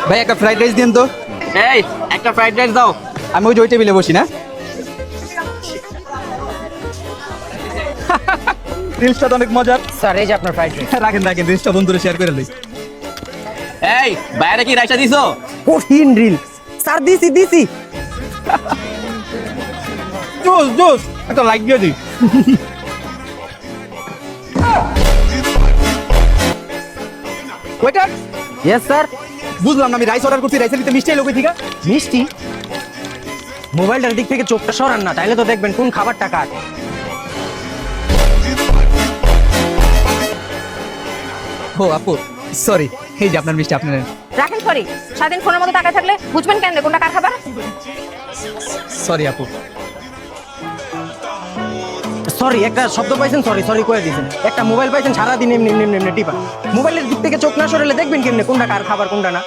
ভাই একটা fried rice দিন তো। এই একটা ফ্রাইড রাইস দাও। আমি ওই টেবিলে বসি না। রিলসটা তো অনেক মজার। স্যার এই যে আপনার ফ্রাইড রাইস। রাখেন রাখেন, রিলসটা বন্ধুরা শেয়ার করে লই। এই বাইরে কি রাইসটা দিছো? কঠিন রিল স্যার, দিছি। জোস জোস, একটা লাইক দিয়ে দিই। Waiter, yes sir. বুঝলাম না, আমি রাইস অর্ডার করছি, রাইসের ভিতরে মিষ্টি এলো কই থেকে? মিষ্টি? মোবাইলটার দিক থেকে চোখটা সরান না, তাইলে তো দেখবেন কোন খাবারটা কার। ও আপু সরি, এই যে আপনার মিষ্টি আপনার। রাখেন সরি, সারাদিন ফোনের মতো টাকা থাকলে বুঝবেন কেন কোনটা কার খাবার? সরি আপু। সরি, একটা শব্দ পাইছেন, সরি করে দিয়েছেন। একটা মোবাইল পাইছেন, সারাদিন এমনি টিপা। মোবাইলের দিক থেকে চোখ না সরালে দেখবেন কেমনে কোনটা কার খাবার কোনটা না।